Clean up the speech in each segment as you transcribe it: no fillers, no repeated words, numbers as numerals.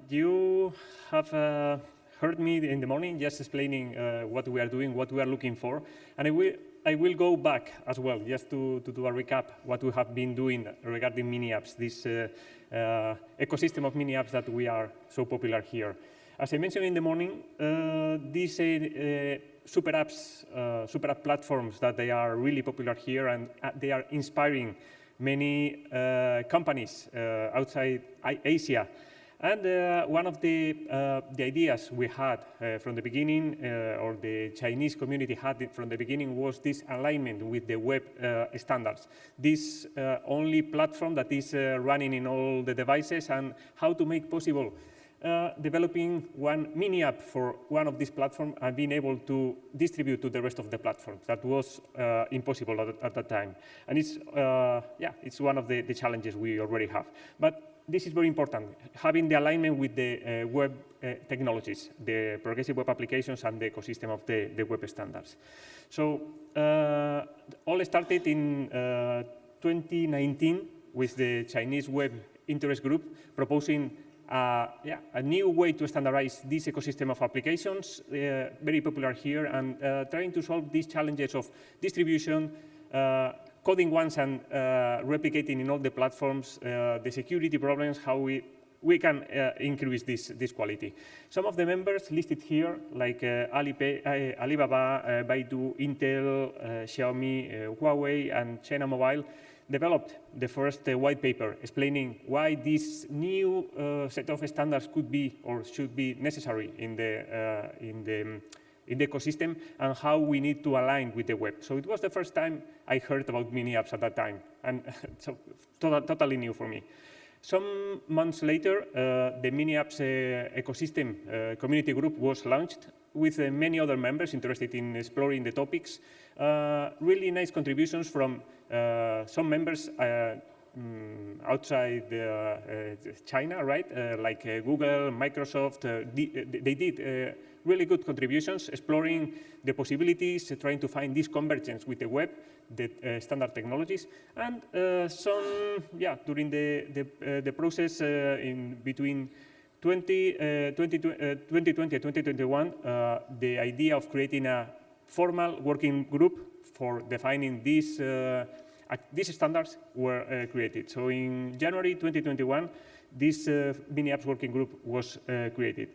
You have heard me in the morning just explaining what we are doing, what we are looking for, and I will go back as well, just to do a recap what we have been doing regarding MiniApps, this ecosystem of MiniApps that we are so popular here. As I mentioned in the morning, these super app platforms that they are really popular here, and they are inspiring many companies outside Asia. And one of the ideas we had from the beginning, or the Chinese community had from the beginning, was this alignment with the web standards. This only platform that is running in all the devices, and how to make possible developing one mini app for one of these platforms and being able to distribute to the rest of the platforms. That was impossible at that time. And it's, it's one of the challenges we already have. But this is very important, having the alignment with the web technologies, the progressive web applications and the ecosystem of the web standards. So all started in 2019 with the Chinese Web Interest Group proposing a new way to standardize this ecosystem of applications, very popular here, and trying to solve these challenges of distribution, coding once and replicating in all the platforms, the security problems, how we can increase this quality. Some of the members listed here, like Alibaba, Baidu, Intel, Xiaomi, Huawei, and China Mobile, developed the first white paper explaining why this new set of standards could be or should be necessary in the ecosystem, and how we need to align with the web. So it was the first time I heard about MiniApps at that time, and so totally new for me. Some months later, the MiniApps ecosystem community group was launched with many other members interested in exploring the topics. Really nice contributions from some members outside China, right? Like Google, Microsoft. They did really good contributions, exploring the possibilities, trying to find this convergence with the web, the standard technologies, and during the process in between 2020 and 2021, the idea of creating a formal working group for defining these standards were created. So in January 2021, this MiniApps working group was created.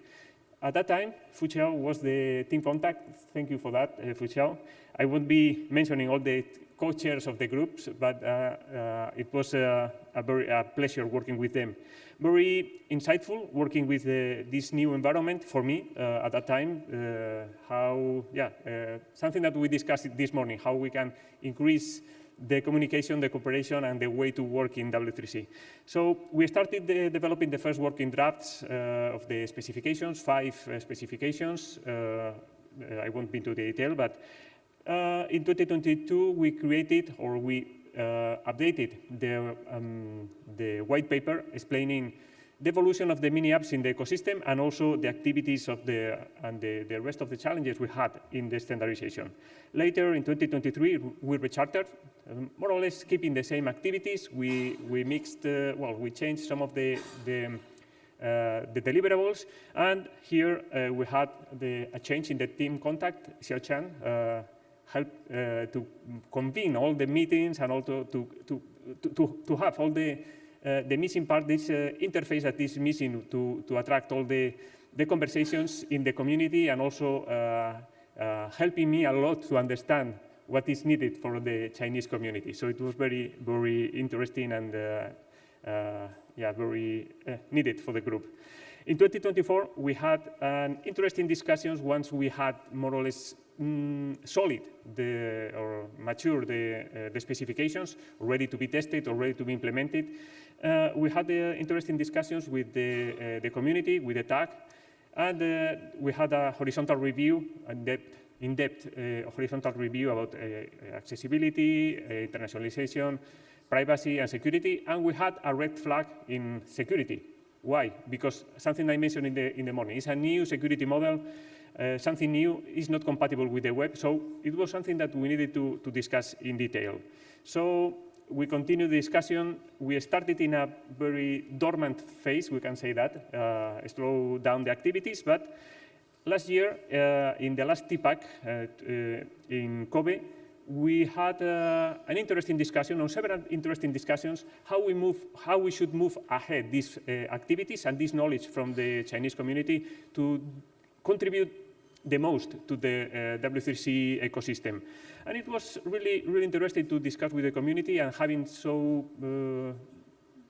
At that time, Fu Xiao was the team contact. Thank you for that, Fu Xiao. I won't be mentioning all the co-chairs of the groups, but it was a pleasure working with them. Very insightful working with this new environment for me at that time. Something that we discussed this morning, how we can increase the communication, the cooperation, and the way to work in W3C. So we started developing the first working drafts of the specifications, 5 specifications. I won't be into detail, but in 2022, we created, or we updated the white paper explaining the evolution of the MiniApps in the ecosystem, and also the activities of the rest of the challenges we had in the standardization. Later, in 2023, we rechartered, more or less keeping the same activities. We mixed, we changed some of the deliverables, and here we had a change in the team contact. Xiao Chan helped to convene all the meetings, and also to have all the missing part, this interface that is missing to attract all the conversations in the community, and also helping me a lot to understand what is needed for the Chinese community. So it was very, very interesting, and very needed for the group. In 2024, we had an interesting discussions once we had more or less solid or mature the specifications, ready to be tested or ready to be implemented. We had interesting discussions with the community, with the tag, and we had a horizontal review, in-depth horizontal review about accessibility, internationalization, privacy, and security, and we had a red flag in security. Why? Because something I mentioned in the morning, it's a new security model. Something new is not compatible with the web, so it was something that we needed to discuss in detail. So we continue the discussion. We started in a very dormant phase, we can say that, slow down the activities, but last year, in the last TPAC in Kobe, we had an interesting discussion, or several interesting discussions, how we should move ahead these activities and this knowledge from the Chinese community to contribute the most to the W3C ecosystem. And it was really, really interesting to discuss with the community and having so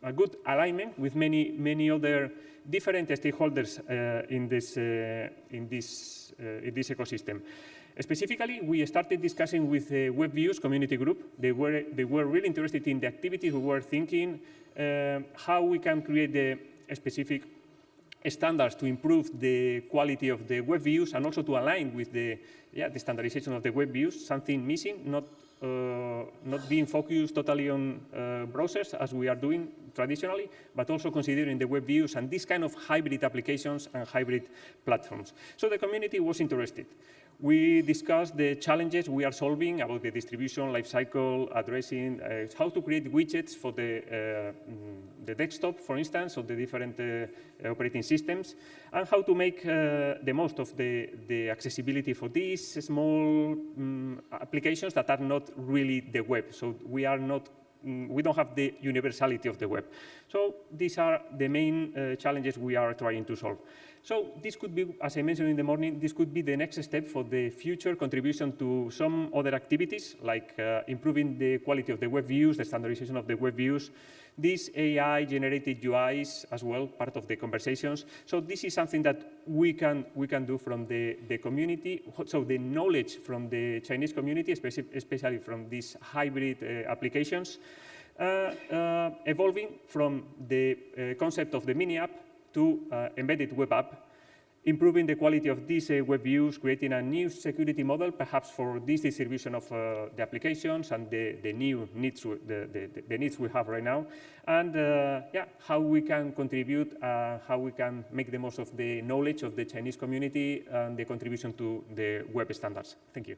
a good alignment with many other different stakeholders in this ecosystem. Specifically, we started discussing with the WebViews community group. They were really interested in the activities. We were thinking how we can create the specific standards to improve the quality of the web views and also to align with the standardization of the web views, something missing, not being focused totally on browsers as we are doing traditionally, but also considering the web views and this kind of hybrid applications and hybrid platforms. So the community was interested. We discussed the challenges we are solving about the distribution, lifecycle, addressing, how to create widgets for the desktop, for instance, of the different operating systems, and how to make the most of the accessibility for these small applications that are not really the web. So we don't have the universality of the web. So these are the main challenges we are trying to solve. So this could be, as I mentioned in the morning, this could be the next step for the future contribution to some other activities, like improving the quality of the web views, the standardization of the web views, these AI-generated UIs as well, part of the conversations. So this is something that we can do from the community. So the knowledge from the Chinese community, especially from these hybrid applications, evolving from the concept of the MiniApp to embedded web app, improving the quality of these web views, creating a new security model, perhaps for this distribution of the applications and the new needs, the needs we have right now, and how we can contribute, how we can make the most of the knowledge of the Chinese community and the contribution to the web standards. Thank you.